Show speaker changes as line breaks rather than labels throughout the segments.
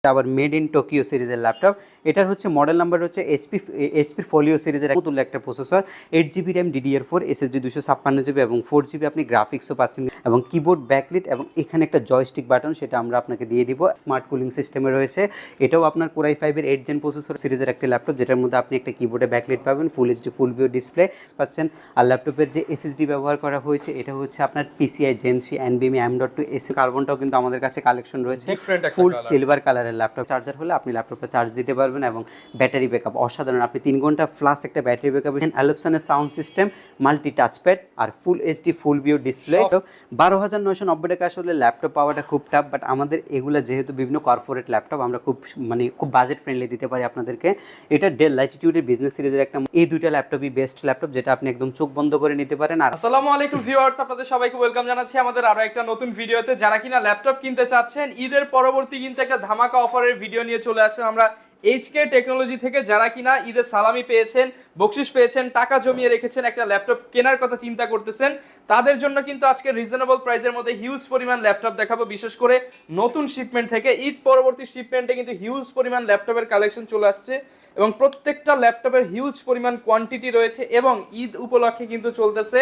আবার made in Tokyo সিরিজের laptop. এটার হচ্ছে মডেল নাম্বার হচ্ছে এইচপি ফোলিও সিরিজের তুল্য একটা processor, 8 GB RAM, DDR4 SSD 256 GB এবং 4 GB আপনি গ্রাফিক্সও পাচ্ছেন এবং কিবোর্ড ব্যাকলিট এবং এখানে একটা জয়স্টিক বাটন, সেটা আমরা আপনাকে দিয়ে দিব। স্মার্ট কুলিং সিস্টেমে রয়েছে। এটাও আপনার কোরাই 5-এর 8 জেন প্রসেসর সিরিজের একটা ল্যাপটপ, যেটার মধ্যে আপনি একটা কিবোর্ডে ব্যাকলিট পাবেন, ফুল এইচডি ফুল ভিউ ডিসপ্লে পাচ্ছেন। আর ল্যাপটপের যে SSD ব্যবহার করা হয়েছে এটা হচ্ছে আপনার PCI Gen 3 NVMe M.2 AC কার্বনটাও কিন্তু আমাদের কাছে কালেকশন রয়েছে। ফুল সিলভার কালারের ল্যাপটপ। চার্জার হলে আপনি ল্যাপটপে চার্জ দিতে পারবেন এবং ব্যাটারি ব্যাকআপ অসাধারণ। আপনি 3 ঘন্টা প্লাস একটা ব্যাটারি ব্যাকআপ। অ্যালপসনের সাউন্ড সিস্টেম, মাল্টি টাচপ্যাড আর full HD full view display. 12,990 টাকা আসলে ল্যাপটপ পাওয়াটা খুব টাফ, বাট আমাদের এগুলো যেহেতু বিভিন্ন কর্পোরেট ল্যাপটপ আমরা খুব বাজেট ফ্রেন্ডলি দিতে পারি আপনাদেরকে। এটা ডেল ল্যাটিটিউডের বিজনেস সিরিজের একটা, এই দুইটা ল্যাপটপই বেস্ট ল্যাপটপ, যেটা আপনি একদম চোখ বন্ধ করে নিতে পারেন। আর
আসসালামু আলাইকুম ভিউয়ার্স, আপনাদের সবাইকে ওয়েলকাম জানাচ্ছি আমাদের আরো একটা নতুন ভিডিওতে। যারা কিনা ল্যাপটপ কিনতে চাচ্ছেন, ঈদের পরবর্তী কিন্তু একটা ধামাকা অফারের ভিডিও নিয়ে চলে আসলাম আমরা এইচকে টেকনোলজি থেকে। যারা কিনা ঈদের সালামি পেয়েছেন, বকশিশ পেয়েছেন, টাকা জমিয়ে রেখেছেন, একটা ল্যাপটপ কেনার কথা চিন্তা করতেছেন, তাদের জন্য কিন্তু আজকে রিজনেবল প্রাইসের মধ্যে হিউজ পরিমাণ ল্যাপটপ দেখাবো। বিশেষ করে নতুন শিপমেন্ট থেকে ঈদ পরবর্তী শিপমেন্টে কিন্তু হিউজ পরিমাণ ল্যাপটপের কালেকশন চলে আসছে এবং প্রত্যেকটা ল্যাপটপের হিউজ পরিমাণ কোয়ান্টিটি রয়েছে এবং ঈদ উপলক্ষে কিন্তু চলতেছে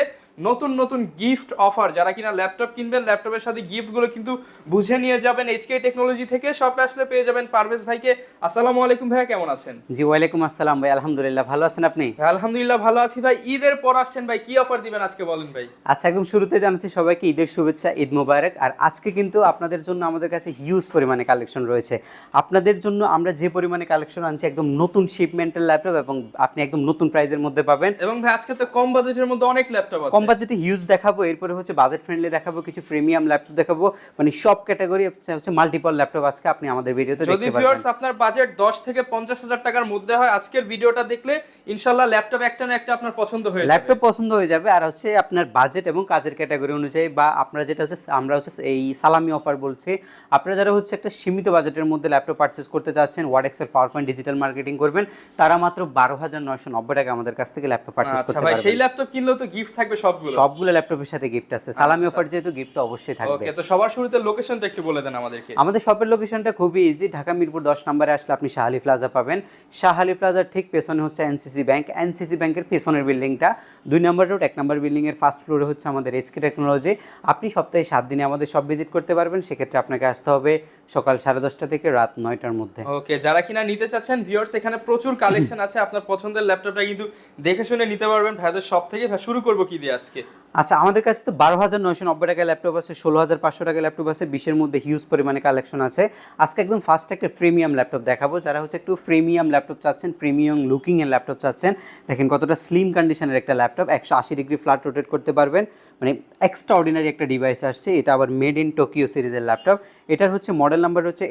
নতুন নতুন গিফট অফার। যারা কিনা ল্যাপটপ কিনবেন, ল্যাপটপের সাথে গিফটগুলো কিন্তু বুঝে নিয়ে যাবেন এইচকে টেকনোলজি থেকে। শপে আসলে পেয়ে যাবেন পারভেজ ভাইকে। আসসালামু আলাইকুম ভাইয়া, কেমন আছেন?
জি ওয়ালাইকুম আসসালাম ভাই, আলহামদুলিল্লাহ ভালো আছেন আপনি?
আলহামদুলিল্লাহ ভালো আছি ভাই। ঈদের পর আসছেন ভাই, কি অফার দিবেন আজকে বলেন ভাই?
আচ্ছা, একদম শুরুতে জানাচ্ছি সবাইকে ঈদের শুভেচ্ছা, ঈদ মোবারক। আর আজকে কিন্তু আপনাদের জন্য আমাদের কাছে হিউজ পরিমাণে কালেকশন রয়েছে। আপনাদের জন্য আমরা যে পরিমাণে কালেকশন আনছি, একদম নতুন শিপমেন্টের ল্যাপটপ এবং আপনি একদম নতুন প্রাইসের মধ্যে পাবেন।
এবং ভাই আজকে তো কম বাজেটের মধ্যে অনেক ল্যাপটপ আছে।
কম বাজেটে হিউজ দেখাবো, এরপরে হচ্ছে বাজেট ফ্রেন্ডলি দেখাবো, কিছু প্রিমিয়াম ল্যাপটপ দেখাবো, মানে সব ক্যাটাগরি হচ্ছে মাল্টিপল ল্যাপটপ আজকে আপনি আমাদের ভিডিওতে দেখতে পাবেন।
যদি ভিউয়ার্স আপনার বাজেট 10 থেকে 50,000 টাকার মধ্যে হয়, আজকের ভিডিওটা দেখলে ইনশাআল্লাহ ল্যাপটপ একটা না একটা আপনার পছন্দ হয়ে যাবে।
ল্যাপটপ পছন্দ হয়ে যাবে। আর হচ্ছে আপনার বাজেট এবং কাজের ক্যাটাগরি অনুযায়ী, বা আপনারা যেটা হচ্ছে আমরা হচ্ছে এই সালামি অফার বলছি, আপনারা যারা হচ্ছে একটা সীমিত বাজেটের মধ্যে ল্যাপটপ পারচেজ করতে চাচ্ছেন, Word Excel PowerPoint digital marketing করবেন, তারা মাত্র 12,990 টাকা আমাদের কাছ থেকে ল্যাপটপ পারচেজ করতে পারবেন।
সেই ল্যাপটপ কিনলেও তো গিফট থাকবে সবগুলো
ল্যাপটপের সাথে গিফট আছে। সালামি অফার যেহেতু গিফট তো অবশ্যই থাকবে।
ওকে, তো সবার শুরুতে লোকেশনটা একটু বলে দেন আমাদেরকে।
আমাদের শপের লোকেশনটা খুবই ইজি। ঢাকা মিরপুর 10 নম্বরে আসলে আপনি শাহ আলী প্লাজা পাবেন। শাহ আলী প্লাজার ঠিক পেছনে হচ্ছে এনসিসি ব্যাংক। এনসিসি ব্যাংকের পেছনের বিল্ডিংটা 2 নম্বর রোড 1 নম্বর বিল্ডিং এর ফার্স্ট ফ্লোরে হচ্ছে আমাদের এইচকে টেকনোলজি। আপনি সপ্তাহে 7 দিনে আমাদের সব ভিজিট করতে পারবেন। সেক্ষেত্রে আপনাকে আসতে হবে সকাল 10:30 থেকে রাত 9টার মধ্যে।
ওকে, যারা কিনা নিতে চাচ্ছেন ভিউয়ার্স, এখানে প্রচুর কালেকশন আছে। আপনার পছন্দের ল্যাপটপটা কিন্তু দেখে শুনে নিতে পারবেন ভাইদের শপ থেকে। ভাই শুরু করব কি দিয়ে আজকে?
আচ্ছা, আমাদের কাছে তো 12,990 টাকায় ল্যাপটপ আছে, 16,500 টাকায় ল্যাপটপ আছে, 20-এর মধ্যে হিউজ পরিমাণে কালেকশন আছে। আজকে একদম ফার্স্ট একটা প্রিমিয়াম ল্যাপটপ দেখাবো। যারা হচ্ছে একটু প্রিমিয়াম ল্যাপটপ চাচ্ছেন, প্রিমিয়াম লুকিং এর ল্যাপটপ চাচ্ছেন, দেখেন কতটা স্লিম কন্ডিশনের একটা ল্যাপটপ, 180 ডিগ্রি ফ্ল্যাট রোটেট করতে পারবেন, মানে এক্সট্রা অর্ডিনারি একটা ডিভাইস আসছে। এটা আবার মেড ইন টোকিও সিরিজের ল্যাপটপ। এটার হচ্ছে মডেল নাম্বার হচ্ছে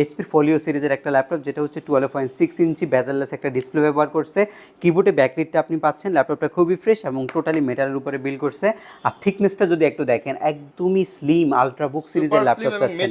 এইচপি ফোলিও সিরিজের একটা ল্যাপটপ, যেটা হচ্ছে 12.6 ইঞ্চি বেজেললেস একটা ডিসপ্লে ব্যবহার করছে। কিবোর্ডে ব্যাকলিটটা আপনি পাচ্ছেন। ল্যাপটপটা খুবই ফ্রেশ এবং টোটালি মেটালের উপরে বিল্ড করছে। আর থিকনেসটা যদি একটু দেখেন, একদমই স্লিম আলট্রা বুক সিরিজের ল্যাপটপ চাচ্ছেন,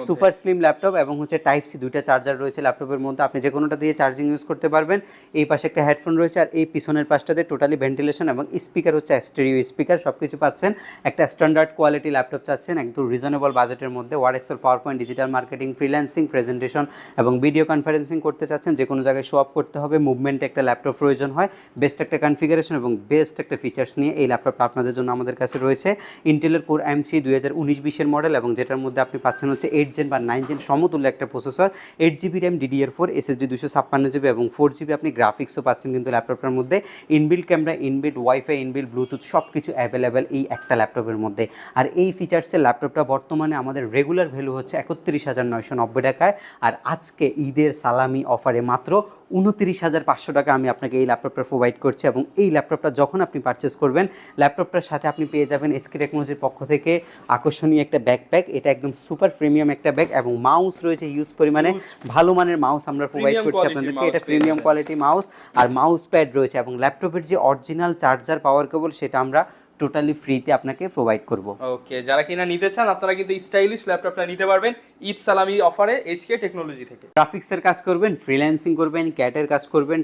সুপার স্লিম ল্যাপটপ এবং হচ্ছে টাইপ সি দুইটা চার্জার রয়েছে ল্যাপটপের মধ্যে, আপনি যে কোনোটা দিয়ে চার্জিং ইউজ করতে পারবেন। এই পাশে একটা হেডফোন রয়েছে আর এই পিছনের পাশটাতে টোটালি ভেন্টিলেশন এবং স্পিকার হচ্ছে স্টেরিও স্পিকার, সব কিছু পাচ্ছেন। একটা স্ট্যান্ডার্ড কোয়ালিটি ল্যাপটপ চাচ্ছেন একদম রিজনেবল বাজেটের মধ্যে, Word Excel PowerPoint digital marketing, freelancing, presentation এবং ভিডিও কনফারেন্সিং করতে চাচ্ছেন, যে কোনো জায়গায় শো আপ করতে হবে, মুভমেন্টে একটা ল্যাপটপ প্রয়োজন হয়, বেস্ট একটা কনফিগারেশন এবং বেস্ট একটা ফিচার্স নিয়ে এই ল্যাপটপটা আপনাদের জন্য আমাদের কাছে রয়েছে। ইন্টেলের কোর M3 2019-20 মডেল এবং যেটার মধ্যে আপনি পাচ্ছেন হচ্ছে 8 জেন বা 9 জেন সমতুল্য একটা processor, 8 GB RAM, DDR4 SSD 256 GB এবং 4 GB আপনি গ্রাফিক্সও পাচ্ছেন কিন্তু ল্যাপটপটার মধ্যে। Inbuilt camera, inbuilt wifi, inbuilt Bluetooth সব কিছু অ্যাভেলেবেল এই একটা ল্যাপটপের মধ্যে। আর এই ফিচার্সের ল্যাপটপটা বর্তমানে আমাদের রেগুলার ভ্যালু হচ্ছে 31,990 টাকায়, আর আজকে ঈদের সালামি অফারে মাত্র 29,500 টাকা আমি আপনাকে এই ল্যাপটপটা প্রোভাইড করছি। এবং এই ল্যাপটপটা যখন আপনি পারচেস করবেন, ল্যাপটপটার সাথে আপনি পেয়ে যাবেন এইচকে টেকনোলজির পক্ষ থেকে আকর্ষণীয় একটা ব্যাকপ্যাক। এটা একদম সুপার প্রিমিয়াম একটা ব্যাগ এবং মাউস রয়েছে হিউজ পরিমাণে, ভালো মানের মাউস আমরা প্রোভাইড করছি আপনাদেরকে। এটা প্রিমিয়াম কোয়ালিটি মাউস আর মাউস প্যাড রয়েছে এবং ল্যাপটপের যে অরিজিনাল চার্জার পাওয়ার কেবল সেটা আমরা টোটালি ফ্রিতে আপনাকে প্রোভাইড করব।
ওকে, যারা কিনা নিতে চান আপনারা কিন্তু স্টাইলিশ ল্যাপটপটা নিতে পারবেন ঈদ সালামি অফারে এইচকে টেকনোলজি থেকে।
গ্রাফিক্সের কাজ করবেন, ফ্রিল্যান্সিং করবেন, ক্যাটের কাজ করবেন,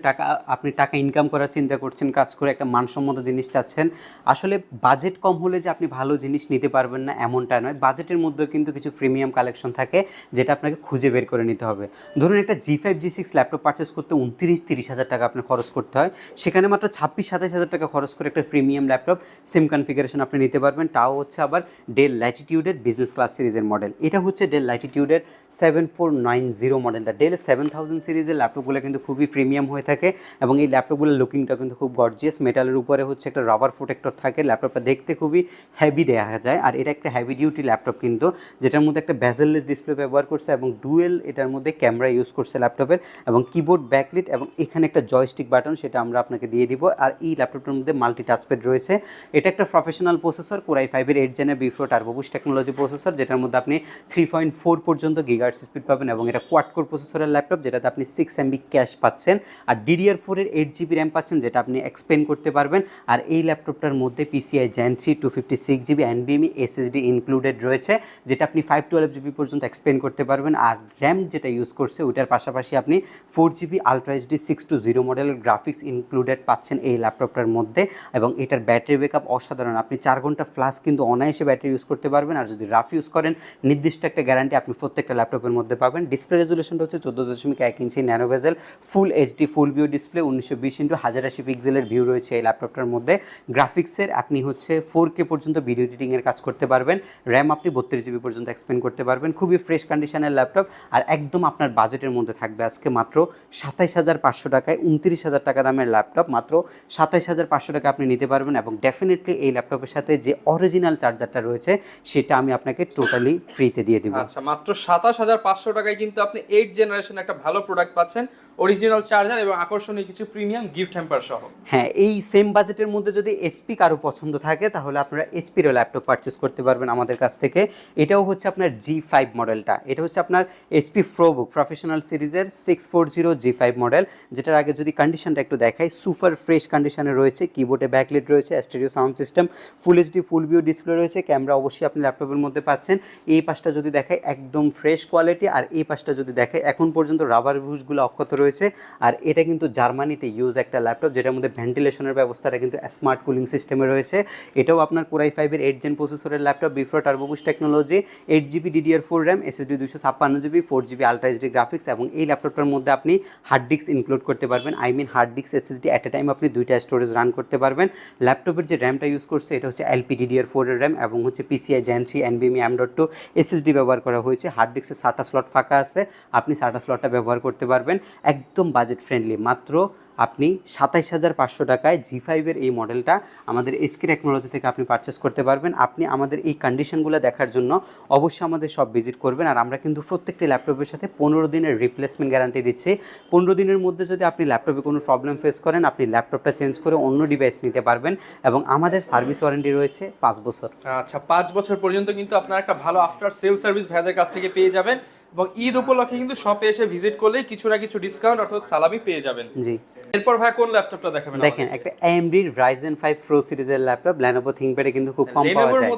আপনি টাকা ইনকাম করার চিন্তা করছেন, কাজ করে একটা মানসম্মত জিনিস চাচ্ছেন। আসলে বাজেট কম হলে যে আপনি ভালো জিনিস নিতে পারবেন না এমনটা নয়, বাজেটের মধ্যেও কিন্তু কিছু প্রিমিয়াম কালেকশন থাকে যেটা আপনাকে খুঁজে বের করে নিতে হবে। ধরুন একটা G5 G6 ল্যাপটপ পারচেস করতে 29-30 হাজার টাকা আপনার খরচ করতে হয়, সেখানে মাত্র 26-27 হাজার টাকা খরচ করে একটা প্রিমিয়াম ল্যাপটপ সেম কনফিগারেশন আপনি নিতে পারবেন। তাও হচ্ছে আবার ডেল ল্যাটিটিউডের বিজনেস ক্লাস সিরিজের মডেল। এটা হচ্ছে ডেল ল্যাটিটিউডের 7490 মডেলটা। ডেল 7000 সিরিজের ল্যাপটপগুলো কিন্তু খুবই প্রিমিয়াম হয়ে থাকে এবং এই ল্যাপটপগুলোর লুকিংটা কিন্তু খুব গর্জিয়াস। মেটালের উপরে হচ্ছে একটা রাবার প্রোটেক্টর থাকে, ল্যাপটপটা দেখতে খুবই হেভি দেখা যায়। আর এটা একটা হেভি ডিউটি ল্যাপটপ কিন্তু, যেটার মধ্যে একটা বেজেললেস ডিসপ্লে ব্যবহার করছে এবং ডুয়েল এটার মধ্যে ক্যামেরা ইউজ করছে ল্যাপটপের, এবং কিবোর্ড ব্যাকলিট এবং এখানে একটা জয়স্টিক বাটন, সেটা আমরা আপনাকে দিয়ে দিব। আর এই ল্যাপটপটার মধ্যে মাল্টি টাচপ্যাড রয়েছে। এটা একটা প্রফেশনাল প্রসেসর, কোরাই 5-এর 8 জেনের বিফ্রো টার্বো বুস্ট টেকনোলজি প্রসেসর, যেটার মধ্যে আপনি 3.4 পর্যন্ত গিগাহার্টজ স্পিড পাবেন এবং এটা কোয়াড কোর প্রসেসরের ল্যাপটপ, যেটাতে আপনি 6 MB ক্যাশ পাচ্ছেন আর DDR4-এর 8 GB র্যাম পাচ্ছেন, যেটা আপনি এক্সপেন্ড করতে পারবেন। আর এই ল্যাপটপটার মধ্যে PCI Gen 3 256 GB NVMe SSD included রয়েছে, যেটা আপনি 512 GB পর্যন্ত এক্সপেন্ড করতে পারবেন। আর র্যাম যেটা ইউজ করছে ওইটার পাশাপাশি আপনি 4 GB আলট্রা HD 620 মডেলের গ্রাফিক্স ইনক্লুডেড পাচ্ছেন এই ল্যাপটপটার মধ্যে। এবং এটার ব্যাটারি ব্যাকআপ অসাধারণ, আপনি 4 ঘন্টা ফ্লাশ কিন্তু অনায়াসে ব্যাটারি ইউজ করতে পারবেন। আর যদি রাফ ইউজ করেন নির্দিষ্ট একটা গ্যারান্টি আপনি প্রত্যেকটা ল্যাপটপের মধ্যে পাবেন। ডিসপ্লে রেজুলেশনটা হচ্ছে 14.1 ইঞ্চি ন্যানো বেজেল ফুল HD ফুল ভিউ ডিসপ্লে, 1920x1080 পিক্সেলের ভিউ রয়েছে এই ল্যাপটপটার মধ্যে। গ্রাফিক্সের আপনি হচ্ছে 4K পর্যন্ত ভিডিও এডিটিংয়ের কাজ করতে পারবেন, র্যাম আপনি 32 GB পর্যন্ত এক্সপেন্ড করতে পারবেন। খুবই ফ্রেশ কন্ডিশনের ল্যাপটপ আর একদম আপনার বাজেটের মধ্যে থাকবে। আজকে মাত্র 27,500 টাকায় 29,000 টাকা দামের ল্যাপটপ মাত্র 27,500 টাকা আপনি নিতে পারবেন। এবং ডেফিনেটলি এই ল্যাপটপের সাথে যে অরিজিনাল চার্জারটা রয়েছে সেটা আমি আপনাকে টোটালি ফ্রিতে দিয়ে দেবো।
আচ্ছা, মাত্র 27,500 টাকায় কিন্তু আপনি 8 জেনারেশন একটা ভালো প্রোডাক্ট পাচ্ছেন, অরিজিনাল চার্জার এবং আকর্ষণীয় কিছু প্রিমিয়াম গিফট হ্যাম্পার সহ।
হ্যাঁ, এই সেম বাজেটের মধ্যে যদি HP কারো পছন্দ থাকে তাহলে আপনারা HP-র ল্যাপটপ পারচেস করতে পারবেন আমাদের কাছ থেকে। এটাও হচ্ছে আপনার G5 মডেলটা, এটা হচ্ছে আপনার HP ProBook প্রফেশনাল সিরিজের 640 G5 মডেল, যেটার আগে যদি কন্ডিশনটা একটু দেখাই, সুপার ফ্রেশ কন্ডিশনে রয়েছে। কিবোর্ডে ব্যাকলিট রয়েছে, স্টেরিও সাউন্ড সিস্টেম, ফুল HD ফুল ভিউ ডিসপ্লে রয়েছে, ক্যামেরা অবশ্যই আপনি ল্যাপটপের মধ্যে পাচ্ছেন। এই পাশটা যদি দেখাই একদম ফ্রেশ কোয়ালিটি, আর এই পাশটা যদি দেখাই এখন পর্যন্ত রাবার বুশগুলো অক্ষত রয়েছে। আর এটা কিন্তু জার্মানিতে ইউজ একটা ল্যাপটপ, যেটার মধ্যে ভেন্টিলেশনের ব্যবস্থাটা কিন্তু স্মার্ট কুলিং সিস্টেমে রয়েছে। এটাও আপনার কোরাই 5-এর 8 জেন প্রসেসরের ল্যাপটপ, বিফ্রো turbo boost technology, 8 GB DDR4 RAM, SSD 256 GB, 4 GB ultra HD graphics. এবং এই ল্যাপটপটার মধ্যে আপনি হার্ড ডিস্ক ইনক্লুড করতে পারবেন, hard disk SSD at a time আপনি 2টা স্টোরেজ রান করতে পারবেন। ল্যাপটপের যে র্যামটা ইউজ করছে এটা হচ্ছে LPDDR4 এর র্যাম এবং হচ্ছে PCI Gen 3 NVMe M.2 SSD ব্যবহার করা হয়েছে। হার্ড ডিস্কের 7টা স্লট ফাঁকা আছে, আপনি 7টা স্লটটা ব্যবহার করতে পারবেন। একদম বাজেট ফ্রেন্ডলি, মাত্র আপনি 27,500 টাকায় G5-এর এই মডেলটা আমাদের SK টেকনোলজি থেকে আপনি পারচেস করতে পারবেন। আপনি আমাদের এই কন্ডিশনগুলো দেখার জন্য অবশ্যই আমাদের সব ভিজিট করবেন। আর আমরা কিন্তু প্রত্যেকটি ল্যাপটপের সাথে 15 দিনের রিপ্লেসমেন্ট গ্যারান্টি দিচ্ছি। 15 দিনের মধ্যে যদি আপনি ল্যাপটপে কোনো প্রবলেম ফেস করেন আপনি ল্যাপটপটা চেঞ্জ করে অন্য ডিভাইস নিতে পারবেন এবং আমাদের সার্ভিস ওয়ারেন্টি রয়েছে 5 বছর।
আচ্ছা, 5 বছর পর্যন্ত কিন্তু আপনারা একটা ভালো আফটার সেল সার্ভিস ভাইদের কাছ থেকে পেয়ে যাবেন এবং ঈদ উপলক্ষে কিন্তু শপে এসে ভিজিট করলে কিছু না কিছু ডিসকাউন্ট অর্থাৎ সালামি পেয়ে যাবেন।
জি,
এরপর ভাই কোন ল্যাপটপটা দেখাবেন?
দেখেন একটা AMD Ryzen 5 Pro সিরিজের ল্যাপটপ, Lenovo ThinkPad-এ কিন্তু খুব কম পাওয়া যায়।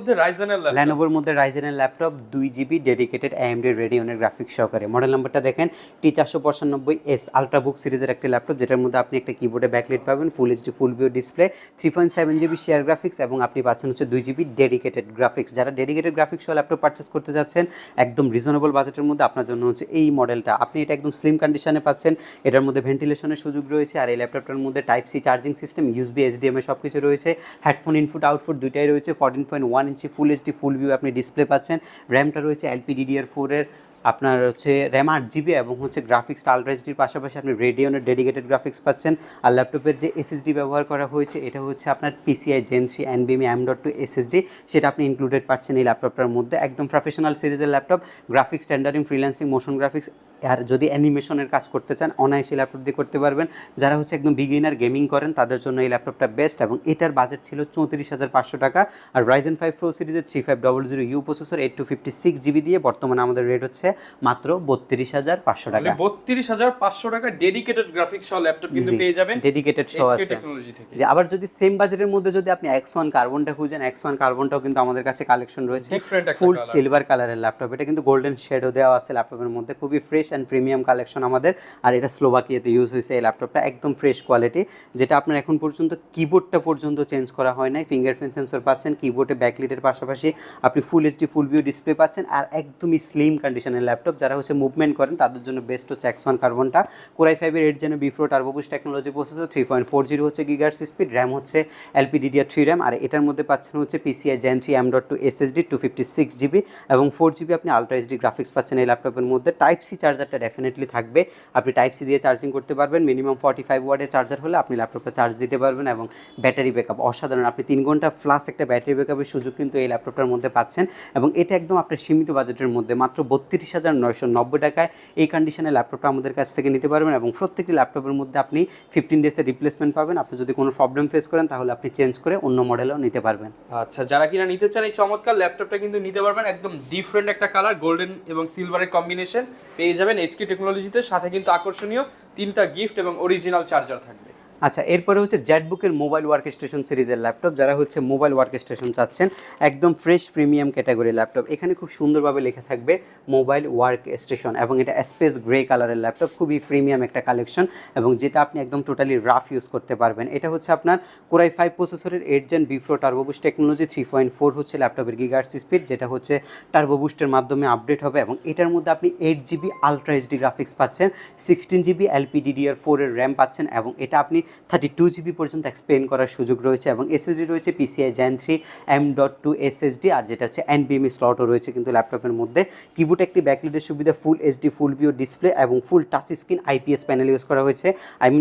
Lenovoর মধ্যে Ryzen-এর ল্যাপটপ 2 GB ডেডিকেটেড AMD Radeon-এর গ্রাফিক্স সহকারে। মডেল নাম্বারটা দেখেন T495S আলট্রাবুক সিরিজের একটা ল্যাপটপ, যেটার মধ্যে আপনি একটা কিবোর্ডে ব্যাকলাইট পাবেন, ফুল HD ফুল view display, 3.7 GB share graphics এবং আপনি পাচ্ছেন হচ্ছে 2 GB ডেডিকেটেড গ্রাফিক্স। যারা ডেডিকেটেড গ্রাফিক্স সহ ল্যাপটপ পারচেস করতে যাচ্ছেন একদম রিজনেবল বাজেটের মধ্যে আপনার জন্য হচ্ছে এই মডেলটা। আপনি এটা একদম স্লিম কন্ডিশনে পাচ্ছেন, এটার মধ্যে ভেন্টিলেশনের সুযোগ রয়েছে। আর এই ল্যাপটপটার মধ্যে Type-C charging system, USB HDMI সব কিছু রয়েছে, হেডফোন ইনপুট আউটপুট দুইটাই রয়েছে, 14.1 ইঞ্চি ফুল HD ফুল ভিউ আপনি ডিসপ্লে পাচ্ছেন। র্যামটা রয়েছে LPDDR4 এর, আপনার হচ্ছে র্যাম 8 GB এবং হচ্ছে গ্রাফিক্সটা আলট্রা এইচডির পাশাপাশি আপনি রেডিয়নের ডেডিকেটেড গ্রাফিক্স পাচ্ছেন। আর ল্যাপটপের যে SSD ব্যবহার করা হয়েছে এটা হচ্ছে আপনার PCI Gen 3 NVMe M.2 SSD, সেটা আপনি ইনক্লুডেড পাচ্ছেন এই ল্যাপটপটার মধ্যে। একদম প্রফেশনাল সিরিজের laptop, graphics, rendering, freelancing, motion graphics আর যদি অ্যানিমেশনের কাজ করতে চান অনায়াসে ল্যাপটপ দিয়ে করতে পারবেন। যারা হচ্ছে একদম বিগিনার গেমিং করেন তাদের জন্য এই ল্যাপটপটা বেস্ট, এবং এটার বাজেট ছিল 34,500 টাকা। আর Ryzen 5 Pro সিরিজের 3500U প্রসেসর 8 GB দিয়ে বর্তমানে আমাদের রেট হচ্ছে মাত্র 32,500 টাকা।
32,500 টাকা ডেডিকেটেড গ্রাফিক্স সহ ল্যাপটপ কিন্তু পেয়ে যাবেন
ডেডিকেটেড সহ আছে
টেকনোলজি থেকে।
যে আবার যদি সেম বাজেটের মধ্যে যদি আপনি X1 কার্বনটা খুঁজেন, X1 কার্বনটাও কিন্তু আমাদের কাছে কালেকশন রয়েছে, ফুল সিলভার কালারের ল্যাপটপ। এটা কিন্তু গোল্ডেন শেডও দেওয়া আছে ল্যাপটপের মধ্যে, খুবই ফ্রেশ অ্যান্ড প্রিমিয়াম কালেকশন আমাদের। আর এটা স্লোভাকিয়াতে ইউজ হয়েছে এই ল্যাপটপটা, একদম ফ্রেশ কোয়ালিটি, যেটা আপনার এখন পর্যন্ত কিবোর্ডটা পর্যন্ত চেঞ্জ করা হয় নাই। ফিঙ্গারপ্রিন্ট সেন্সর পাচ্ছেন, কিবোর্ডে ব্যাকলিটের পাশাপাশি আপনি ফুল এইচডি ফুল ভিউ ডিসপ্লে পাচ্ছেন, আর একদমই স্লিম কন্ডিশনের ল্যাপটপ। যারা হচ্ছে মুভমেন্ট করেন তাদের জন্য বেস্ট হচ্ছে X1 কার্বনটা। Core i5 এর 8 Gen B4 turbo boost technology processor, 3.40 হচ্ছে গিগাহার্টজ স্পিড, র্যাম হচ্ছে LPDDR3 র্যাম, আর এটার মধ্যে পাচ্ছেন হচ্ছে PCI Gen 3 M.2 SSD 256GB এবং 4GB আপনি আলট্রা এইচডি গ্রাফিক্স পাচ্ছেন এই ল্যাপটপের মধ্যে। টাইপ সি চার্জারটা ডেফিনেটলি থাকবে, আপনি টাইপ সি দিয়ে চার্জিং করতে পারবেন। মিনিমাম 45 ওয়াটের চার্জার হলে আপনি ল্যাপটপটা চার্জ দিতে পারবেন, এবং ব্যাটারি ব্যাকআপ অসাধারণ, আপনি 3 ঘন্টা প্লাস একটা ব্যাটারি ব্যাকআপের সুযোগ কিন্তু এই ল্যাপটপটার মধ্যে পাচ্ছেন। এবং এটা একদম আপনার সীমিত বাজেটের মধ্যে মাত্র 32,990 টাকায় এই কন্ডিশনের ল্যাপটপটা আমাদের কাছ থেকে নিতে পারবেন। এবং প্রত্যেকটি ল্যাপটপের মধ্যে আপনি 15 ডেজের রিপ্লেসমেন্ট পাবেন। আপনি যদি কোনো প্রবলেম ফেস করেন তাহলে আপনি চেঞ্জ করে অন্য মডেলও নিতে পারবেন।
আচ্ছা, যারা কিনা নিতে চান এই চমৎকার ল্যাপটপটা কিন্তু নিতে পারবেন, একদম ডিফারেন্ট একটা কালার, গোল্ডেন এবং সিলভারের কম্বিনেশন পেয়ে যাবেন এইচকে টেকনোলজিতে। সাথে কিন্তু আকর্ষণীয় 3টা গিফট এবং অরিজিনাল চার্জার থাকবে।
আচ্ছা, এরপরে হচ্ছে জেটবুকের মোবাইল ওয়ার্ক স্টেশন সিরিজের ল্যাপটপ। যারা হচ্ছে মোবাইল ওয়ার্ক স্টেশন চাচ্ছেন, একদম ফ্রেশ প্রিমিয়াম ক্যাটাগরি ল্যাপটপ। এখানে খুব সুন্দরভাবে লেখা থাকবে মোবাইল ওয়ার্ক স্টেশন, এবং এটা স্পেস গ্রে কালারের ল্যাপটপ, খুবই প্রিমিয়াম একটা কালেকশন, এবং যেটা আপনি একদম টোটালি রাফ ইউজ করতে পারবেন। এটা হচ্ছে আপনার Core i5 প্রসেসরের 8 Gen B4 turbo boost technology, 3.4 হচ্ছে ল্যাপটপের গিগাহার্টজ স্পিড, যেটা হচ্ছে টার্বো বুস্টের মাধ্যমে আপডেট হবে। এবং এটার মধ্যে আপনি 8GB আলট্রা এইচডি গ্রাফিক্স পাচ্ছেন, 16GB LPDDR4 এর র্যাম পাচ্ছেন, এবং এটা আপনি 32GB পর্যন্ত এক্সপেন্ড করার সুযোগ রয়েছে। এবং এসএসডি রয়েছে PCI Gen 3 M.2 SSD, আর যেটা হচ্ছে NVMe স্লটও রয়েছে কিন্তু ল্যাপটপের মধ্যে। কিবোর্ড একটি ব্যাকলিটের সুবিধা, full HD full view display এবং full touch screen IPS panel use করা হয়েছে।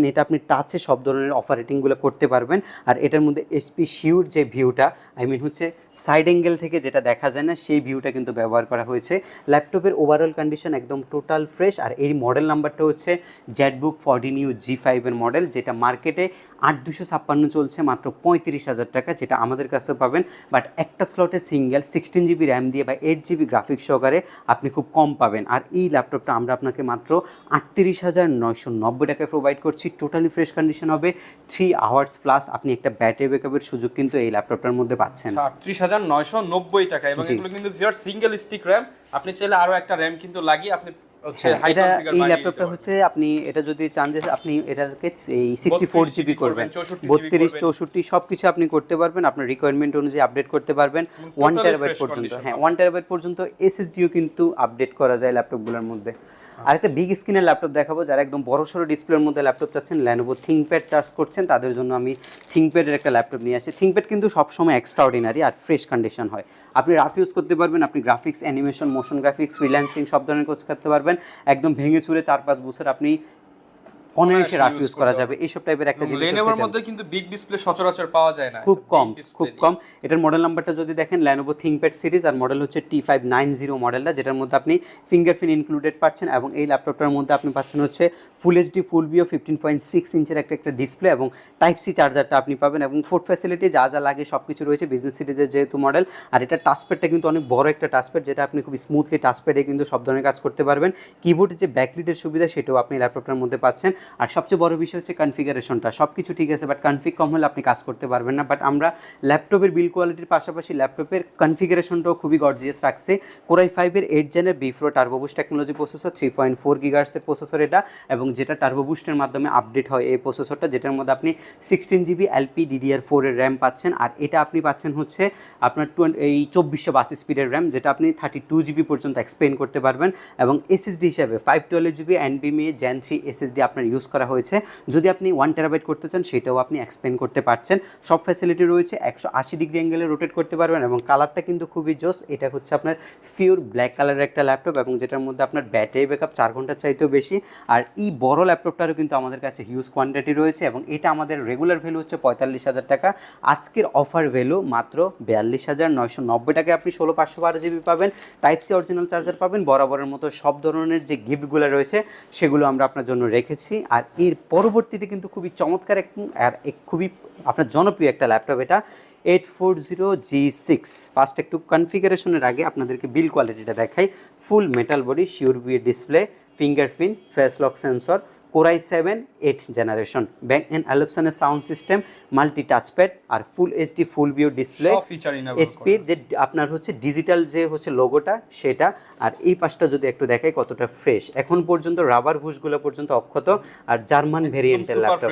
এটা আপনি টাচে সব ধরনের অপারেটিংগুলো করতে পারবেন। আর এটার মধ্যে HP শিউর যে ভিউটা, হচ্ছে সাইড অ্যাঙ্গেল থেকে যেটা দেখা যায় না, সেই ভিউটা কিন্তু ব্যবহার করা হয়েছে। ল্যাপটপের ওভারঅল কন্ডিশন একদম টোটাল ফ্রেশ। আর এই মডেল নাম্বারটা হচ্ছে জেটবুক 14U G5 এর মডেল, যেটা মার্কেটে 8,256 চলছে মাত্র 35,000 টাকা, যেটা আমাদের কাছে পাবেন। বাট একটা স্লটে সিঙ্গেল 16GB র্যাম দিয়ে বা 8GB গ্রাফিক্স সহকারে আপনি খুব কম পাবেন। আর এই ল্যাপটপটা আমরা আপনাকে মাত্র 38,990 টাকায় প্রোভাইড করছি। টোটালি ফ্রেশ কন্ডিশন হবে, 3 আওয়ার্স প্লাস আপনি একটা ব্যাটারি ব্যাকআপের সুযোগ কিন্তু এই ল্যাপটপটার মধ্যে পাচ্ছেন।
38,990 টাকা, এবং এগুলো কিন্তু ভিউয়ার সিঙ্গেল স্টিক র্যাম, আপনি চাইলে আরো একটা র্যাম কিন্তু লাগিয়ে আপনি
এটা এই ল্যাপটপটা হচ্ছে আপনি এটা যদি চান যে আপনি এটাকে এই 64GB করবেন, 32 64 সবকিছু আপনি করতে পারবেন, আপনার রিকোয়ারমেন্ট অনুযায়ী আপডেট করতে পারবেন। 1TB পর্যন্ত, 1TB পর্যন্ত SSDও কিন্তু আপডেট করা যায় ল্যাপটপগুলোর মধ্যে। আর একটা বিগ স্ক্রিনের ল্যাপটপ দেখাবো, যারা একদম বড়সড় ডিসপ্লের মধ্যে ল্যাপটপ চাচ্ছেন, Lenovo ThinkPad চার্জ করছেন, তাদের জন্য আমি ThinkPad-এর একটা ল্যাপটপ নিয়ে আসি। ThinkPad কিন্তু সবসময় এক্সট্রাঅর্ডিনারি আর ফ্রেশ কন্ডিশন হয়, আপনি রাফ ইউজ করতে পারবেন, আপনি graphics, animation, motion graphics, freelancing সব ধরনের কাজ করতে পারবেন। একদম ভেঙে চুরে 4-5 বছর আপনি অনায়াসে রাফ ইউজ করা যাবে, এইসব টাইপের একটা জিনিস।
Lenovoর মধ্যে কিন্তু বিগ ডিসপ্লে সচরাচর পাওয়া যায় না,
খুব কম। এটার মডেল নাম্বারটা যদি দেখেন Lenovo ThinkPad সিরিজ, আর মডেল হচ্ছে T590 মডেলটা, যেটার মধ্যে আপনি ফিঙ্গারপ্রিন্ট ইনক্লুডেড পাচ্ছেন। এবং এই ল্যাপটপটার মধ্যে আপনি পাচ্ছেন হচ্ছে ফুল এইচডি ফুল ভিউ 15.6 ইঞ্চের একটা ডিসপ্লে, এবং টাইপ সি চার্জারটা আপনি পাবেন, এবং ফুড ফ্যাসিলিটি যা যা লাগে সব কিছু রয়েছে বিজনেস সিরিজের যেহেতু মডেল। আর এটা টাচপ্যাডটা কিন্তু অনেক বড় একটা টাচপ্যাড, যেটা আপনি খুব স্মুথলি টাচপ্যাডে কিন্তু সব ধরনের কাজ করতে পারবেন। কিবোর্ডের যে ব্যাকলিটের সুবিধা সেটাও আপনি ল্যাপটপটার মধ্যে পাচ্ছেন। আর সবচেয়ে বড় বিষয় হচ্ছে কনফিগারেশনটা, সব কিছু ঠিক আছে, বাট কনফিগ কম হলে আপনি কাজ করতে পারবেন না। বাট আমরা ল্যাপটপের বিল কোয়ালিটির পাশাপাশি ল্যাপটপের কনফিগারেশনটাও খুবই গর্জিয়াস রাখছি। Core i5-এর 8 Gen B4 turbo boost technology processor, 3.4 GHz এর প্রসেসর এটা, এবং যেটা টার্বো বুস্টের মাধ্যমে আপডেট হয় এই প্রসেসরটা, যেটার মধ্যে আপনি 16GB LPDDR4 এর র্যাম পাচ্ছেন। আর এটা আপনি পাচ্ছেন হচ্ছে আপনার 2422 স্পিডের র্যাম, যেটা আপনি 32GB পর্যন্ত এক্সপেন্ড করতে পারবেন। এবং SSD হিসাবে 512GB NVMe Gen 3 SSD আপনার ইউজ করা হয়েছে। যদি আপনি 1 টেরাবাইট করতে চান সেটাও আপনি এক্সপেন্ড করতে পারছেন। সব ফ্যাসিলিটি রয়েছে, 180 ডিগ্রি অ্যাঙ্গেলে রোটেট করতে পারবেন এবং কালারটা কিন্তু খুবই জোস। এটা হচ্ছে আপনার পিওর ব্ল্যাক কালারের একটা ল্যাপটপ এবং যেটার মধ্যে আপনার ব্যাটারি ব্যাকআপ 4 ঘন্টার চাইতেও বেশি। আর এই বড় ল্যাপটপটারও কিন্তু আমাদের কাছে হিউজ কোয়ান্টিটি রয়েছে এবং এটা আমাদের রেগুলার ভ্যালু হচ্ছে 45,000 টাকা। আজকের অফার ভ্যালু মাত্র 42,990 টাকায় আপনি 16/512 জিবি পাবেন, টাইপ সি অরিজিনাল চার্জার পাবেন। বরাবরের মতো সব ধরনের যে গিফটগুলো রয়েছে সেগুলো আমরা আপনার জন্য রেখেছি। আর এর পরবর্তীতে কিন্তু খুবই চমৎকার খুবই আপনার জনপ্রিয় একটা ল্যাপটপ, এটা 840G6। ফার্স্ট একটু কনফিগারেশনের আগে আপনাদেরকে বিল কোয়ালিটিটা দেখাই। Full metal body, sure view display, fingerprint, face lock sensor, core i 7 8 generation, back and অ্যালপসনের সাউন্ড সিস্টেম, মাল্টি টাচপ্যাড আর full HD full view display,
সব ফিচার ইনেবল
এইচপির যে আপনার হচ্ছে ডিজিটাল যে হচ্ছে লোগোটা সেটা। আর এই পাশটা যদি একটু দেখাই কতটা ফ্রেশ, এখন পর্যন্ত রাবার ঘুষগুলো পর্যন্ত অক্ষত। আর জার্মান ভেরিয়েন্টের ল্যাপটপ,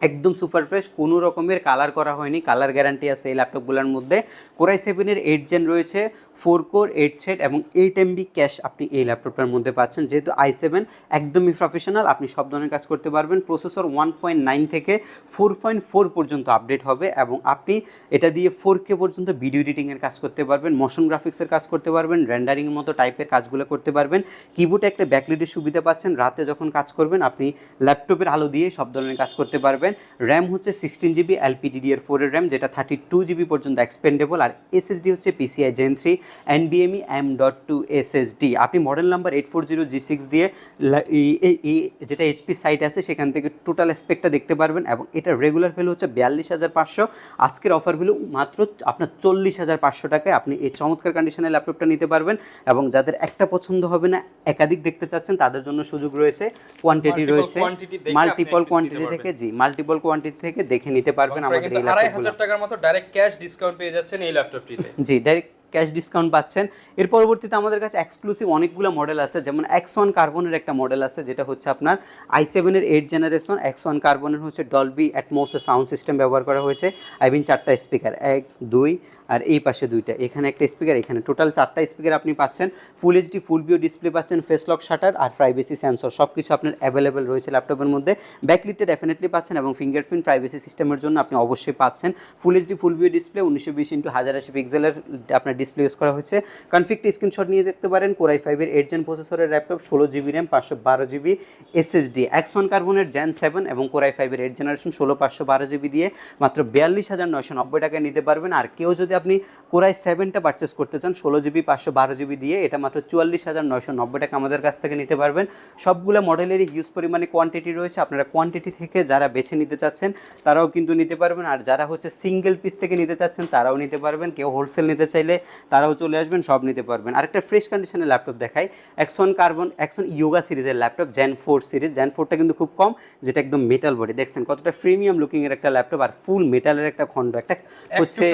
একদম সুপার ফ্রেশ, কোনো রকমের কালার করা হয়নি, কালার গ্যারান্টি আছে এই ল্যাপটপগুলোর মধ্যে। কোরাই 7-এর 8 জেন রয়েছে, 4 কোর 8 থ্রেড এবং 8 MB ক্যাশ আপনি এই ল্যাপটপটার মধ্যে পাচ্ছেন। যেহেতু i7 একদমই প্রফেশনাল, আপনি সব ধরনের কাজ করতে পারবেন। প্রসেসর 1.9 থেকে 4.4 পর্যন্ত আপডেট হবে এবং আপনি এটা দিয়ে 4K পর্যন্ত ভিডিও এডিটিংয়ের কাজ করতে পারবেন, মোশন গ্রাফিক্সের কাজ করতে পারবেন, রেন্ডারিংয়ের মতো টাইপের কাজগুলো করতে পারবেন। কিবোর্ডে একটা ব্যাকলাইটের সুবিধা পাচ্ছেন, রাতে যখন কাজ করবেন আপনি ল্যাপটপের আলো দিয়ে সব ধরনের কাজ করতে পারবেন। র্যাম হচ্ছে 16GB LPDDR4 এর র্যাম, যেটা 32GB পর্যন্ত এক্সপেন্ডেবল। আর এসএসডি হচ্ছে PCI Gen 3 NVMe M.2 SSD। আপনি মডেল নাম্বার 840G6 দিয়ে যেটা এইচপি সাইট আছে সেখান থেকে টোটাল স্পেকটা দেখতে পারবেন এবং এটা রেগুলার ভ্যালু হচ্ছে 42,500। আজকের অফার ভ্যালু মাত্র আপনার 40,500 টাকায় আপনি এই চমৎকার কন্ডিশনের ল্যাপটপটা নিতে পারবেন। এবং যাদের একটা পছন্দ হবে না, একাধিক দেখতে চাচ্ছেন, তাদের জন্য সুযোগ রয়েছে, কোয়ান্টিটি রয়েছে, মাল্টিপল কোয়ান্টিটি থেকে মাল্টিপল কোয়ান্টিটি থেকে দেখে নিতে পারবেন আমাদের এই ল্যাপটপগুলো।
2,500 টাকার মতো ডাইরেক্ট ক্যাশ ডিসকাউন্ট পেয়ে যাচ্ছেন এই ল্যাপটপটিতে।
জি, ডাইরেক্ট ক্যাশ ডিসকাউন্ট পাচ্ছেন। এর পরবর্তীতে আমাদের কাছে এক্সক্লুসিভ অনেকগুলো মডেল আছে, যেমন X1 কার্বনের একটা মডেল আছে, যেটা হচ্ছে আপনার i7-এর 8 জেনারেশন। X1 কার্বনের হচ্ছে ডলবি অ্যাটমসের সাউন্ড সিস্টেম ব্যবহার করা হয়েছে। 4টা স্পিকার, 1 2 আর এই পাশে 2টা, এখানে একটা স্পিকার, এখানে টোটাল 4টা স্পিকার আপনি পাচ্ছেন। ফুল এইচডি ফুল ভিউ ডিসপ্লে পাচ্ছেন, ফেস লক শাটার আর প্রাইভেসি সেন্সর সব কিছু আপনার অ্যাভেলেবেল রয়েছে ল্যাপটপের মধ্যে। ব্যাকলিটটা ডেফিনেটলি পাচ্ছেন এবং ফিঙ্গারপ্রিন্ট প্রাইভেসি সিস্টেমের জন্য আপনি অবশ্যই পাচ্ছেন। ফুল HD full view display, 1920x1080 পিক্সেলের আপনার ডিসপ্লে ইউজ করা হচ্ছে। কনফিগটা স্ক্রিনশট নিয়ে দেখতে পারেন। কোরাই 5-এর 8 জেন প্রসেসরের laptop, 16GB RAM, 512GB SSD। X1 কার্বনের Gen 7 এবং কোরাই 5-এর 8 জেনারেশন 16/512GB দিয়ে মাত্র 42,990 টাকায় নিতে পারবেন। আর কেউ যদি আপনি কোরাই 7টা পারচেস করতে চান 16GB 512GB দিয়ে, এটা মাত্র 44,990 টাকা আমাদের কাছ থেকে নিতে পারবেন। সবগুলো মডেলেরই হিউজ পরিমাণে কোয়ান্টিটি রয়েছে, আপনারা কোয়ান্টিটি থেকে যারা বেছে নিতে চাচ্ছেন তারাও কিন্তু নিতে পারবেন। আর যারা হচ্ছে সিঙ্গেল পিস থেকে নিতে চাচ্ছেন তারাও নিতে পারবেন, কেউ হোলসেল নিতে চাইলে তারাও চলে আসবেন, সব নিতে পারবেন। আরেকটা ফ্রেশ কন্ডিশনের ল্যাপটপ দেখাই, X1 ইয়োগা সিরিজের ল্যাপটপ, Gen 4 সিরিজ। Gen 4টা কিন্তু খুব কম, যেটা একদম মেটাল বডি, দেখছেন কতটা প্রিমিয়াম লুকিংয়ের একটা ল্যাপটপ আর ফুল মেটালের একটা খণ্ড, একটা হচ্ছে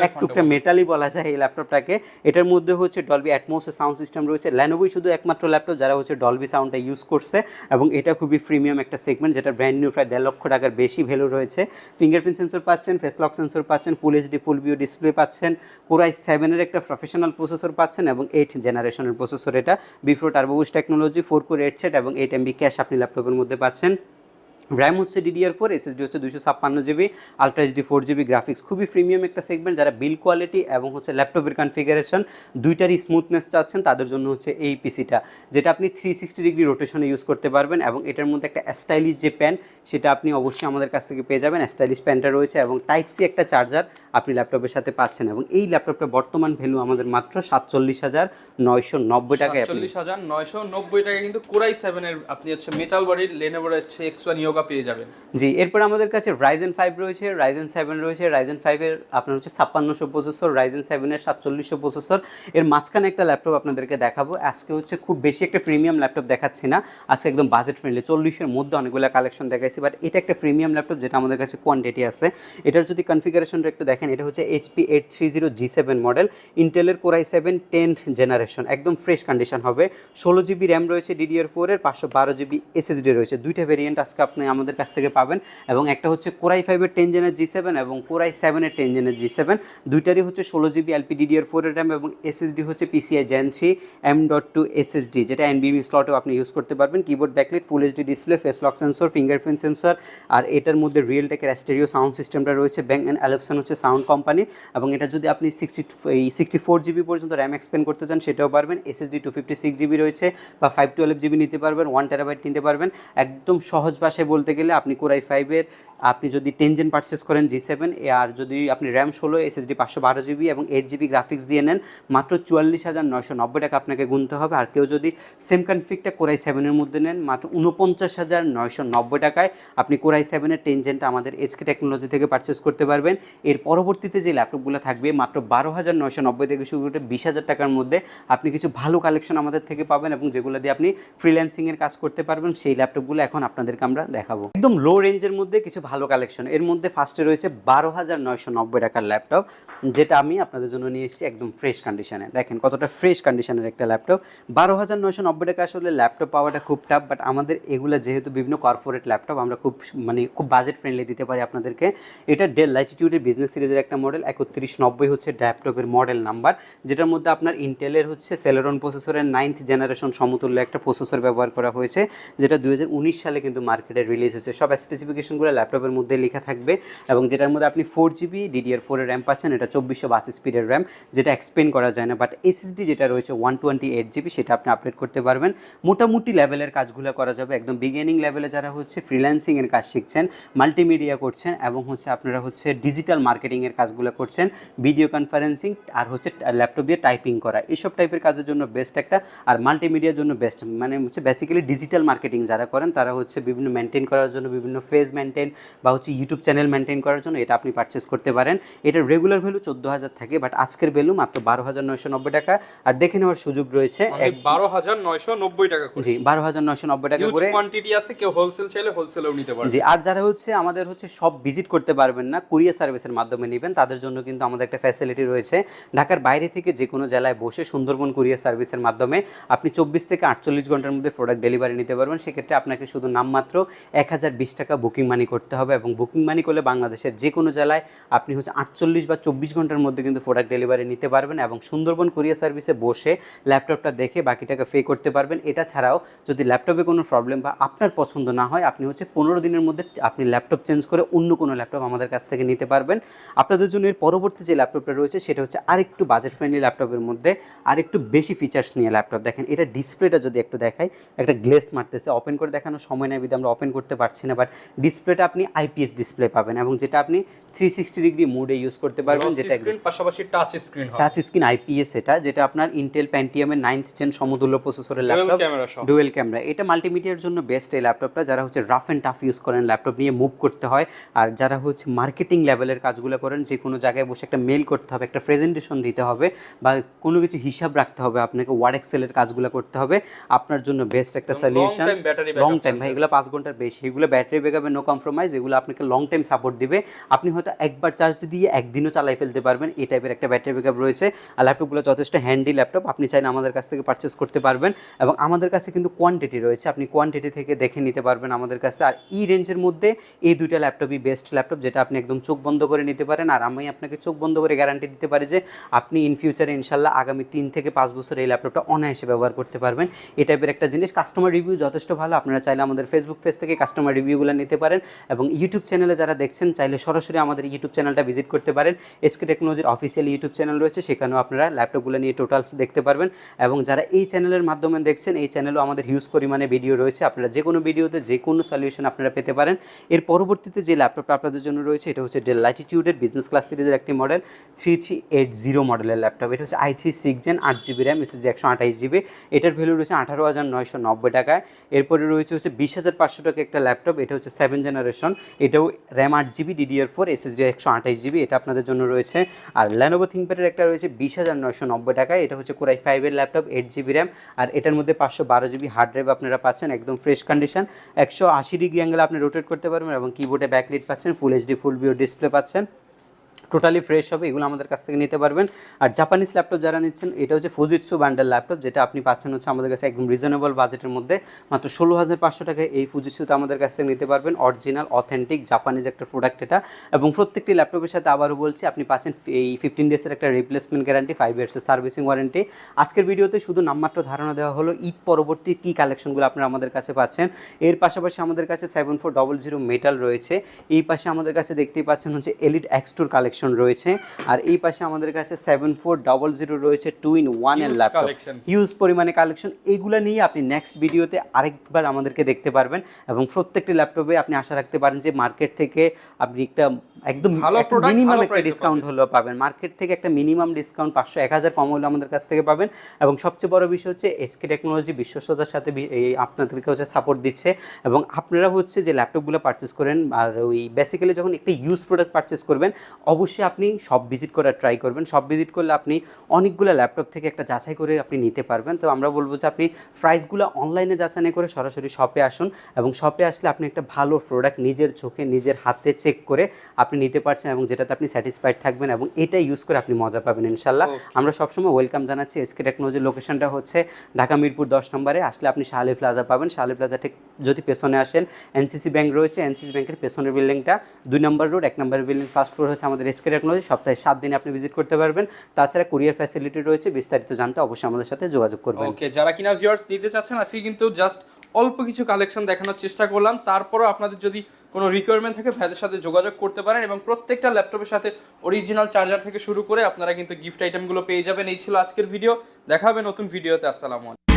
এক টুকরা মেটালই বলা যায় এই ল্যাপটপটাকে। এটার মধ্যে হচ্ছে ডলবি অ্যাটমসের সাউন্ড সিস্টেম রয়েছে। ল্যানোভোই শুধু একমাত্র ল্যাপটপ যারা হচ্ছে ডলবি সাউন্ডটা ইউজ করছে এবং এটা খুবই প্রিমিয়াম একটা সেগমেন্ট, যেটা ব্র্যান্ড নিউ, প্রায় 1.5 লক্ষ টাকার বেশি ভ্যালু রয়েছে। ফিঙ্গারপ্রিন্ট সেন্সর পাচ্ছেন, ফেস লক সেন্সর পাচ্ছেন, ফুল এইচডি ফুল ভিউ ডিসপ্লে পাচ্ছেন, কোরাই 7-এর একটা প্রফেশনাল প্রসেসর পাচ্ছেন এবং 8 জেনারেশনের প্রসেসর। এটা before turbo boost technology, 4 core 8 thread এবং 8 MB ক্যাশ আপনি ল্যাপটপের মধ্যে পাচ্ছেন। র্যাম হচ্ছে DDR4, SSD হচ্ছে 256GB, ultra HD 4GB graphics. খুবই প্রিমিয়াম একটা সেগমেন্ট, যারা বিল কোয়ালিটি এবং হচ্ছে ল্যাপটপের কনফিগারেশন দুইটারই স্মুথনেস চাচ্ছেন তাদের জন্য হচ্ছে এই পিসিটা, যেটা আপনি 360 ডিগ্রি রোটেশনে ইউজ করতে পারবেন। এবং এটার মধ্যে একটা স্টাইলিশ যে প্যান সেটা আপনি অবশ্যই আমাদের কাছ থেকে পেয়ে যাবেন, স্টাইলিশ প্যানটা রয়েছে এবং টাইপ সি একটা চার্জার আপনি ল্যাপটপের সাথে পাচ্ছেন। এবং এই ল্যাপটপটা বর্তমান ভ্যালু আমাদের মাত্র 47,990 টাকায়,
47,990 টাকা কিন্তু কোরাই 7-এর আপনি হচ্ছে মেটাল বডির লেনোভোর হচ্ছে X1 ইয়োগা পেয়ে যাবেন।
জি, এরপর আমাদের কাছে Ryzen 5 রয়েছে, Ryzen 7 রয়েছে। Ryzen 5-এর আপনার হচ্ছে 5600 প্রসেসর, Ryzen 7-এর 4700 প্রসেসর। এর মাঝখানে একটা ল্যাপটপ আপনাদেরকে দেখাবো। আজকে হচ্ছে খুব বেশি একটা প্রিমিয়াম ল্যাপটপ দেখাচ্ছি না, আজকে একদম বাজেট ফ্রেন্ডলি, 40-এর মধ্যে অনেকগুলো কালেকশন দেখাইছি, বাট এটা একটা প্রিমিয়াম ল্যাপটপ যেটা আমাদের কাছে কোয়ান্টিটি আছে। এটার যদি কনফিগারেশনটা একটু দেখেন, এটা হচ্ছে HP 830G7 মডেল, ইন্টেলের কোরাই 7 10th জেনারেশন, একদম ফ্রেশ কন্ডিশন হবে। 16GB র্যাম রয়েছে DDR4-এর, 512GB SSD রয়েছে। দুইটা ভেরিয়েন্ট আজকে আপনি আমাদের কাছ থেকে পাবেন। এবং একটা হচ্ছে কোরাই 5-এর 10 জেনের G7 এবং কোরাই 7-এর 10 জেনের G7, দুইটারই হচ্ছে 16GB LPDDR4 এর র্যাম এবং SSD হচ্ছে PCI Gen 3 M.2 SSD, যেটা NVMe স্লটেও আপনি ইউজ করতে পারবেন। Keyboard backlight, full HD display, face lock sensor, fingerprint sensor, আর এটার মধ্যে রিয়েলটেকের স্টেরিও সাউন্ড সিস্টেমটা রয়েছে। ব্যাং অ্যান্ড অ্যালপসন হচ্ছে সাউন্ড কোম্পানি। এবং এটা যদি আপনি 64GB পর্যন্ত র্যাম এক্সপেন্ড করতে চান সেটাও পারবেন। SSD 256GB রয়েছে, বা 512GB নিতে পারবেন, 1TB নিতে পারবেন। একদম সহজ ভাষায় বলতে গেলে আপনি কোরাই 5-এর আপনি যদি 10 জেন পারচেস করেন G7, আর যদি আপনি র্যাম 16, SSD 512GB এবং 8GB গ্রাফিক্স দিয়ে নেন, মাত্র 44,990 টাকা আপনাকে গুনতে হবে। আর কেউ যদি সেম কনফিগটা কোরাই 7-এর মধ্যে নেন, মাত্র 49,990 টাকায় আপনি কোরাই 7-এর 10 জেনটা আমাদের SK টেকনোলজি থেকে পারচেস করতে পারবেন। এর পরবর্তীতে যে ল্যাপটপগুলো থাকবে মাত্র 12,990 থেকে শুরু করে 20,000 টাকার মধ্যে আপনি কিছু ভালো কালেকশন আমাদের থেকে পাবেন, এবং যেগুলো দিয়ে আপনি ফ্রিল্যান্সিংয়ের কাজ করতে পারবেন। সেই ল্যাপটপগুলো এখন আপনাদেরকে আমরা দেখাবো। একদম লো রেঞ্জের মধ্যে কিছু ভালো কালেকশন। এর মধ্যে ফার্স্টে রয়েছে 12,990 টাকার ল্যাপটপ, যেটা আমি আপনাদের জন্য নিয়ে এসেছি একদম ফ্রেশ কন্ডিশনে। দেখেন কতটা ফ্রেশ কন্ডিশনের একটা ল্যাপটপ। 12,990 টাকা আসলে ল্যাপটপ পাওয়াটা খুব টাফ, বাট আমাদের এগুলো যেহেতু বিভিন্ন কর্পোরেট ল্যাপটপ, আমরা খুব বাজেট ফ্রেন্ডলি দিতে পারি আপনাদেরকে। এটা ডেল ল্যাটিটিউডের বিজনেস সিরিজের একটা মডেল, 3190 হচ্ছে ল্যাপটপের মডেল নাম্বার, যেটার মধ্যে আপনার ইন্টেলের হচ্ছে সেলেরন প্রসেসরের 9th জেনারেশন সমতুল্য একটা প্রসেসর ব্যবহার করা হয়েছে, যেটা 2019 সালে কিন্তু মার্কেটে রিলিজ হয়েছে। সব স্পেসিফিকেশনগুলো ল্যাপটপের মধ্যে লেখা থাকবে, এবং যেটার মধ্যে আপনি 4GB DDR4 এর র্যাম পাচ্ছেন। এটা 2482 স্পিডের র্যাম, যেটা এক্সপেন্ড করা যায় না, বাট SSD যেটা রয়েছে 128GB, সেটা আপনি আপডেট করতে পারবেন। মোটামুটি লেভেলের কাজগুলো করা যাবে, একদম বিগিনিং লেভেলে যারা হচ্ছে ফ্রিল্যান্সিংয়ের কাজ শিখছেন, মাল্টিমিডিয়া করছেন, এবং হচ্ছে আপনারা হচ্ছে ডিজিটাল মার্কেটিংয়ের কাজগুলো করছেন, ভিডিও কনফারেন্সিং আর হচ্ছে ল্যাপটপ দিয়ে টাইপিং করা, এইসব টাইপের কাজের জন্য বেস্ট একটা। আর মাল্টিমিডিয়ার জন্য বেস্ট, মানে হচ্ছে বেসিক্যালি ডিজিটাল মার্কেটিং যারা করেন তারা হচ্ছে বিভিন্ন মেনটেন করার জন্য, বিভিন্ন ফেজ মেনটেন বা হচ্ছে ইউটিউব চ্যানেল মেনটেন করার জন্য এটা আপনি পারচেস করতে পারেন। এটার রেগুলার ভ্যালু 14,000 থাকে, বাট আজকের ভ্যালু মাত্র 12,990 টাকা। আর দেখে নেওয়ার সুযোগ রয়েছে
12,990 টাকা করে।
জি, 12,990 টাকা করে।
কোয়ান্টিটি আছে, কেউ হোলসেল চাইলে হোলসেলেও নিতে পারবে।
জি, আর যারা হচ্ছে আমাদের হচ্ছে সব ভিজিট করতে পারবেন না, কুরিয়ার সার্ভিসের মাধ্যমে নেবেন, তাদের জন্য কিন্তু আমাদের একটা ফ্যাসিলিটি রয়েছে। ঢাকার বাইরে থেকে যে কোনো জেলায় বসে সুন্দরবন কুরিয়ার সার্ভিসের মাধ্যমে আপনি 24 থেকে 48 ঘন্টার মধ্যে প্রোডাক্ট ডেলিভারি নিতে পারবেন। সেক্ষেত্রে আপনাকে শুধু নামমাত্র 1020 টাকা বুকিং মানি করতে হবে, এবং বুকিং মানি করলে বাংলাদেশের যে কোনো জেলায় আপনি হচ্ছে 48 বা 24 ঘন্টার মধ্যে কিন্তু প্রোডাক্ট ডেলিভারি নিতে পারবেন, এবং সুন্দরবন কুরিয়ার সার্ভিসে বসে ল্যাপটপটা দেখে বাকি টাকা পে করতে পারবেন। এটা ছাড়াও যদি ল্যাপটপে কোনো প্রবলেম বা আপনার পছন্দ না হয়, আপনি হচ্ছে 15 দিনের মধ্যে আপনি ল্যাপটপ চেঞ্জ করে অন্য কোনো ল্যাপটপ আমাদের কাছ থেকে নিতে পারবেন। আপনাদের জন্য এর পরবর্তী যে ল্যাপটপটা রয়েছে সেটা হচ্ছে আরেকটু বাজেট ফ্রেন্ডলি ল্যাপটপের মধ্যে আরেকটু বেশি ফিচার্স নিয়ে ল্যাপটপ। দেখেন এটা ডিসপ্লেটা যদি একটু দেখাই, একটা গ্লেস মারতেছে, ওপেন করে দেখানোর সময় নেই বিধে আমরা ওপেন করতে পারছি না, বাট ডিসপ্লেটা আপনি IPS ডিসপ্লে পাবেন, এবং যেটা আপনি 360 ডিগ্রি মোডে ইউজ করতে পারবেন, যেটা
স্ক্রিন পাশাপাশি টাচ স্ক্রিন হবে।
টাচ স্ক্রিন IPS এটা, যেটা আপনার ইন্টেল প্যান্টিয়ামের 9th জেন সমতুল্য প্রসেসরের ল্যাপটপ, ডুয়েল ক্যামেরা। এটা মাল্টিমিডিয়ার জন্য বেস্ট এই ল্যাপটপটা, যারা হচ্ছে রাফ অ্যান্ড টাফ ইউজ করেন, ল্যাপটপ নিয়ে মুভ করতে হয়, আর যারা হচ্ছে মার্কেটিং লেভেলের কাজগুলো করেন, যে কোনো জায়গায় বসে একটা মেল করতে হবে, একটা প্রেজেন্টেশন দিতে হবে, বা কোনো কিছু হিসাব রাখতে হবে, আপনাকে ওয়ার্ড এক্সেলের কাজগুলো করতে হবে, আপনার জন্য বেস্ট একটা সলিউশন। লং টাইম ভাই, এগুলো 5 ঘন্টার বেশি, এগুলো ব্যাটারি ব্যাকআপে নো কম্প্রোমাইজ, এগুলো আপনাকে লং টাইম সাপোর্ট দিবে। আপনি হয়তো একবার চার্জ দিয়ে একদিনও চালাই ফেলতে পারবেন, এই টাইপের একটা ব্যাটারি ব্যাকআপ রয়েছে। আর ল্যাপটপগুলো যথেষ্ট হ্যান্ডি ল্যাপটপ, আপনি চাইলে আমাদের কাছ থেকে পারচেস করতে পারবেন, এবং আমাদের কাছে কিন্তু কোয়ান্টিটি রয়েছে, আপনি কোয়ান্টিটি থেকে দেখে নিতে পারবেন আমাদের কাছে। আর এই রেঞ্জের মধ্যে এই দুইটা ল্যাপটপই বেস্ট ল্যাপটপ, যেটা আপনি একদম চোখ বন্ধ করে নিতে পারেন। আর আমি আপনাকে চোখ বন্ধ করে গ্যারান্টি দিতে পারি যে আপনি ইন ফিউচারে ইনশাল্লাহ আগামী 3 থেকে 5 বছর এই ল্যাপটপটা অনায়াসে ব্যবহার করতে পারবেন। এই টাইপের একটা জিনিস। কাস্টমার রিভিউ যথেষ্ট ভালো, আপনারা চাইলে আমাদের ফেসবুক পেজ থেকে কাস্টমার রিভিউগুলো নিতে পারেন, এবং ইউটিউব চ্যানেলে যারা দেখছেন চাইলে সরাসরি আমাদের ইউটিউব চ্যানেলটা ভিজিট করতে পারেন। SK টেকনোলজির অফিসিয়াল ইউটিউব চ্যানেল রয়েছে, সেখানেও আপনারা ল্যাপটপগুলো নিয়ে টোটালস দেখতে পারবেন। এবং যারা এই চ্যানেলের মাধ্যমে দেখছেন, এই চ্যানেলেও আমাদের হিউজ পরিমাণে ভিডিও রয়েছে, আপনারা যে কোনো ভিডিওতে যে কোনো সলিউশন আপনারা পেতে পারেন। এর পরবর্তীতে যে ল্যাপটপটা আপনাদের জন্য রয়েছে এটা হচ্ছে ডেল ল্যাটিটিউডের বিজনেস ক্লাস সিরিজের একটি মডেল, 3380 মডেলের ল্যাপটপ। এটা হচ্ছে i3 6 gen 8GB RAM, SSD 128GB। এটার ভ্যালু রয়েছে 18,990 টাকায়। এরপরে রয়েছে হচ্ছে 20,500 টাকা একটা ল্যাপটপ, এটা হচ্ছে 7 জেনারেশন, এটাও RAM 8GB DDR4 SSD 128GB, এটা আপনাদের জন্য রয়েছে। আর Lenovo ThinkPad এর একটা রয়েছে 20,990 টাকায়, এটা হচ্ছে কোরাই 5 এর ল্যাপটপ, 8GB র্যাম, আর এটার মধ্যে 512GB হার্ড ড্রাইভ আপনারা পাচ্ছেন, একদম ফ্রেশ কন্ডিশন, 180 ডিগ্রি অ্যাঙ্গেল আপনি রোটেট করতে পারবেন, এবং কিবোর্ডে ব্যাকলাইট পাচ্ছেন, ফুল HD ফুল ভিউ ডিসপ্লে পাচ্ছেন। টোটালি ফ্রেশ হবে, এগুলো আমাদের কাছ থেকে নিতে পারবেন। আর জাপানিজ ল্যাপটপ যারা নিচ্ছেন, এটা হচ্ছে ফুজিৎসু বান্ডেল ল্যাপটপ, যেটা আপনি পাচ্ছেন হচ্ছে আমাদের কাছে একদম রিজনেবল বাজেটের মধ্যে মাত্র 16,500 টাকায় এই ফুজিৎসুটা আমাদের কাছ থেকে নিতে পারবেন। অরিজিনাল অথেন্টিক জাপানিজ একটা প্রোডাক্ট এটা, এবং প্রত্যেকটি ল্যাপটপের সাথে আবারও বলছি আপনি পাচ্ছেন এই 15 ডেজের একটা রিপ্লেসমেন্ট গ্যারান্টি, 5 ইয়ার্সের সার্ভিসিং ওয়ারেন্টি। আজকের ভিডিওতে শুধু নামমাত্র ধারণা দেওয়া হলো ঈদ পরবর্তী কী কালেকশনগুলো আপনারা আমাদের কাছে পাচ্ছেন। এর পাশাপাশি আমাদের কাছে 7400 মেটাল রয়েছে, এই পাশে আমাদের কাছে দেখতেই পাচ্ছেন হচ্ছে এলিট এক্স2 কালেকশন রয়েছে, আর এই পাশে আমাদের কাছে 7400 রয়েছে 2-in-1 এর ল্যাপটপ, হিউজ পরিমাণে কালেকশন। এইগুলা নিয়ে আপনি নেক্সট ভিডিওতে আরেকবার আমাদেরকে দেখতে পারবেন, এবং প্রত্যেকটি ল্যাপটপে আপনি আশা রাখতে পারেন যে মার্কেট থেকে আপনি একটা একদম মিনিমাম একটা ডিসকাউন্ট হলেও পাবেন। মার্কেট থেকে একটা মিনিমাম ডিসকাউন্ট 500-1000 কম হলে আমাদের কাছ থেকে পাবেন। এবং সবচেয়ে বড় বিষয় হচ্ছে এসকে টেকনোলজি বিশ্বস্ততার সাথে আপনাদেরকে হচ্ছে সাপোর্ট দিচ্ছে, এবং আপনারা হচ্ছে যে ল্যাপটপগুলো পারচেস করেন, আর ওই বেসিক্যালি যখন একটা ইউজ প্রোডাক্ট পারচেস করবেন অবশ্যই আপনি সব ভিজিট করার ট্রাই করবেন। সব ভিজিট করলে আপনি অনেকগুলো ল্যাপটপ থেকে একটা যাচাই করে আপনি নিতে পারবেন। তো আমরা বলবো যে আপনি প্রাইসগুলো অনলাইনে যাচাই করে সরাসরি শপে আসুন, এবং শপে আসলে আপনি একটা ভালো প্রোডাক্ট নিজের চোখে নিজের হাতে চেক করে আপনি নিতে পারছেন, এবং যেটাতে আপনি স্যাটিসফাইড থাকবেন, এবং এটা ইউজ করে আপনি মজা পাবেন ইনশাল্লাহ। আমরা সবসময় ওয়েলকাম জানাচ্ছি। এসকে টেকনোলজির লোকেশনটা হচ্ছে ঢাকা মিরপুর 10 নম্বরে, আসলে আপনি শাহালি প্লাজা পাবেন। শাহালি প্লাজা ঠিক যদি পেছনে আসেন এনসিসি ব্যাংক রয়েছে, এনসিসি ব্যাংকের পেছনের বিল্ডিংটা 2 নম্বর রোড, 1 নম্বর বিল্ডিং, ফার্স্ট ফ্লোর হচ্ছে আমাদের এসকে টেকনোলজি। সপ্তাহে 7 দিনে আপনি ভিজিট করতে পারবেন। তাছাড়া কুরিয়ার ফ্যাসিলিটি রয়েছে, বিস্তারিত জানতে অবশ্যই আমাদের সাথে যোগাযোগ করবেন।
ওকে, যারা কিনা ভিউয়ার্স নিতে চাচ্ছেন, আজকে কিন্তু জাস্ট অল্প কিছু কালেকশন দেখানোর চেষ্টা করলাম। তারপরও আপনাদের যদি কোনো রিকোয়ারমেন্ট থাকে ভাইদের সাথে যোগাযোগ করতে পারেন, এবং প্রত্যেকটা ল্যাপটপের সাথে অরিজিনাল চার্জার থেকে শুরু করে আপনারা কিন্তু গিফট আইটেমগুলো পেয়ে যাবেন। এই ছিল আজকের ভিডিও, দেখা হবে নতুন ভিডিওতে। আসসালামু আলাইকুম।